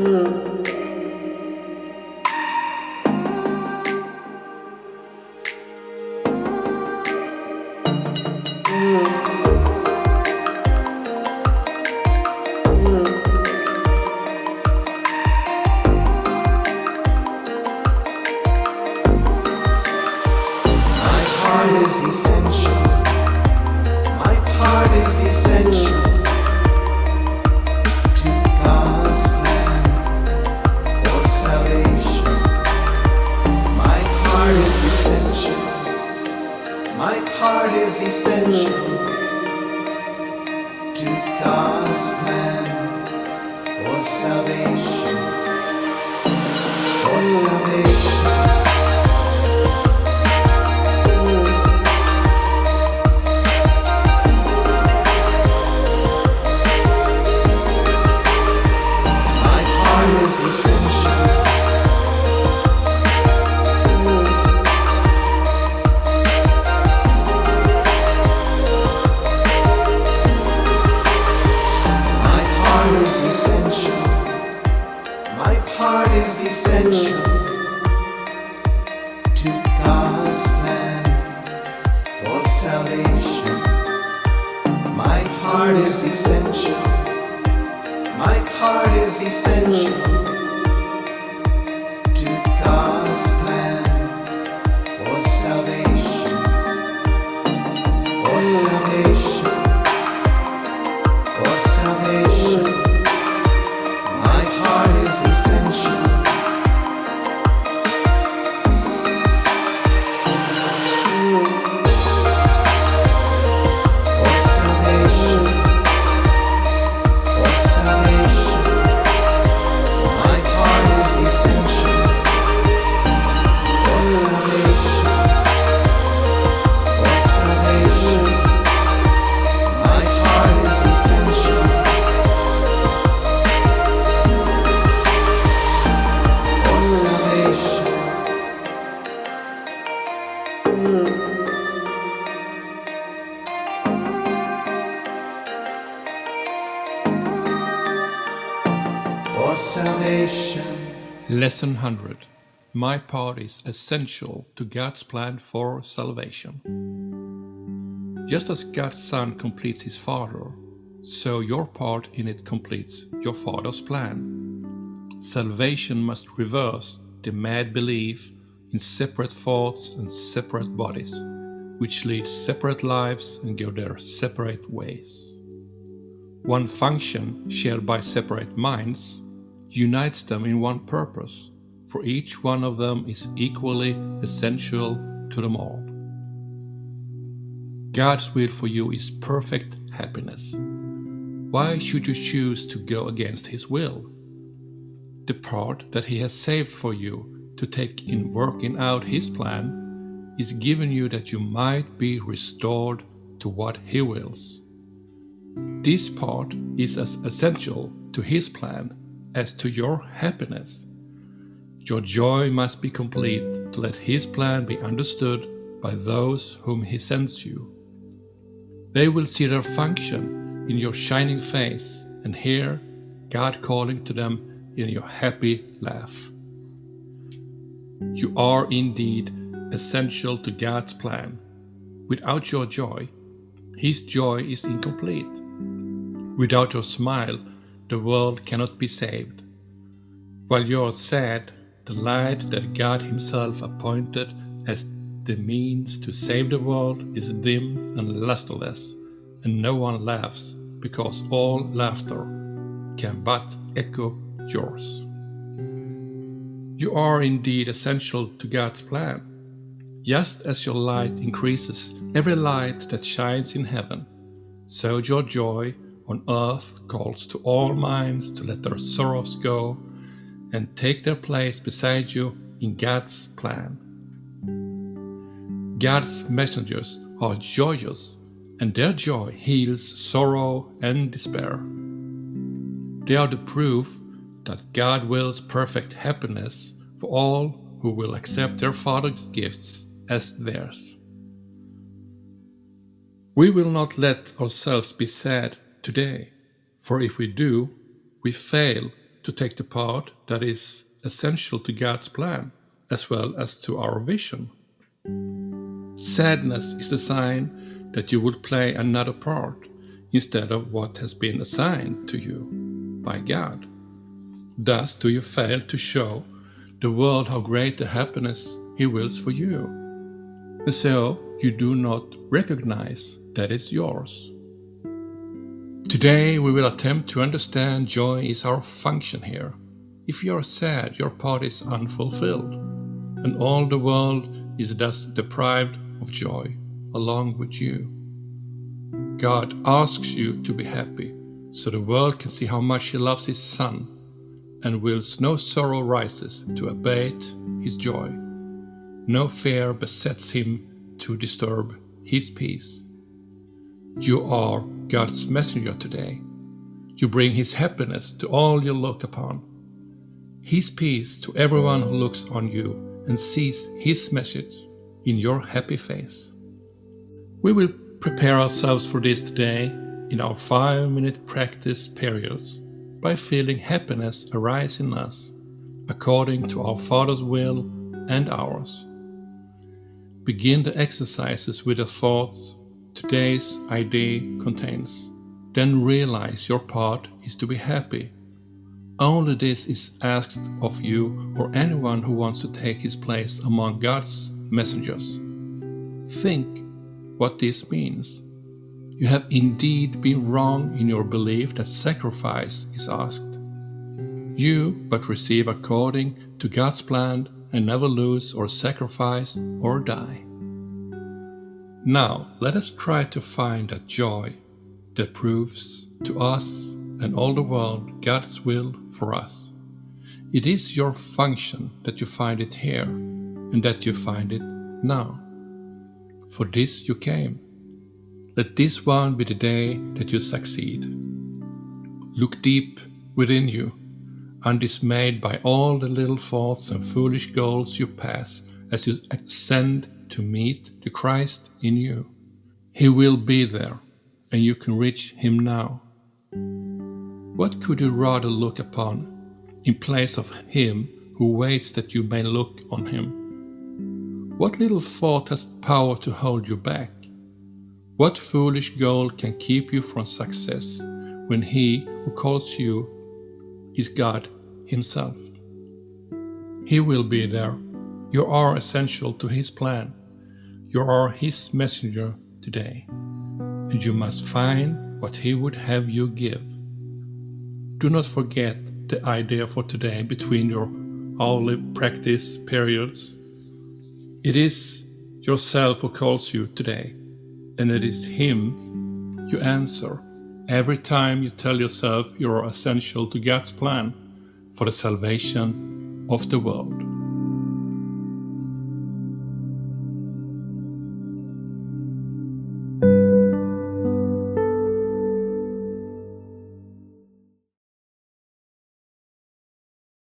Is essential. My part is essential to God's plan for salvation. My part is essential. My part is essential to God's plan for salvation. For salvation. Is essential. My part is essential. My part is essential to God's plan for salvation. My part is essential. My part is essential to God's plan for salvation. For salvation. For salvation. My part is essential. For salvation. My part is essential for salvation. For salvation. My part is essential for salvation. For salvation. Lesson 100. My part is essential to God's plan for salvation. Just as God's Son completes his Father, so your part in it completes your Father's plan. Salvation must reverse the mad belief in separate thoughts and separate bodies, which lead separate lives and go their separate ways. One function shared by separate minds unites them in one purpose, for each one of them is equally essential to them all. God's will for you is perfect happiness. Why should you choose to go against His will? The part that He has saved for you to take in working out His plan is given you that you might be restored to what He wills. This part is as essential to His plan as to your happiness. Your joy must be complete to let His plan be understood by those whom He sends you. They will see their function in your shining face and hear God calling to them in your happy laugh. You are indeed essential to God's plan. Without your joy, His joy is incomplete. Without your smile, the world cannot be saved. While you are sad, the light that God Himself appointed as the means to save the world is dim and lusterless, and no one laughs, because all laughter can but echo yours. You are indeed essential to God's plan. Just as your light increases every light that shines in heaven, so your joy on earth calls to all minds to let their sorrows go and take their place beside you in God's plan. God's messengers are joyous, and their joy heals sorrow and despair. They are the proof that God wills perfect happiness for all who will accept their Father's gifts as theirs. We will not let ourselves be sad today, for if we do, we fail to take the part that is essential to God's plan, as well as to our vision. Sadness is a sign that you will play another part instead of what has been assigned to you by God. Thus do you fail to show the world how great the happiness He wills for you, and so you do not recognize that it's yours. Today we will attempt to understand joy is our function here. If you are sad, your part is unfulfilled, and all the world is thus deprived of joy along with you. God asks you to be happy, so the world can see how much He loves His Son, and wills no sorrow rises to abate His joy. No fear besets Him to disturb His peace. You are God's messenger today. You bring His happiness to all you look upon, His peace to everyone who looks on you and sees His message in your happy face. We will prepare ourselves for this today in our 5-minute practice periods by feeling happiness arise in us according to our Father's will and ours. Begin the exercises with the thoughts today's idea contains. Then realize your part is to be happy. Only this is asked of you or anyone who wants to take his place among God's messengers. Think what this means. You have indeed been wrong in your belief that sacrifice is asked. You but receive according to God's plan and never lose or sacrifice or die. Now let us try to find that joy that proves to us and all the world God's will for us. It is your function that you find it here and that you find it now. For this you came. Let this one be the day that you succeed. Look deep within you, undismayed by all the little thoughts and foolish goals you pass as you ascend to meet the Christ in you. He will be there, and you can reach Him now. What could you rather look upon in place of Him who waits that you may look on Him? What little thought has power to hold you back? What foolish goal can keep you from success when He who calls you is God Himself? He will be there. You are essential to His plan. You are His messenger today, and you must find what He would have you give. Do not forget the idea for today between your hourly practice periods. It is yourself who calls you today, and it is Him you answer every time you tell yourself you are essential to God's plan for the salvation of the world.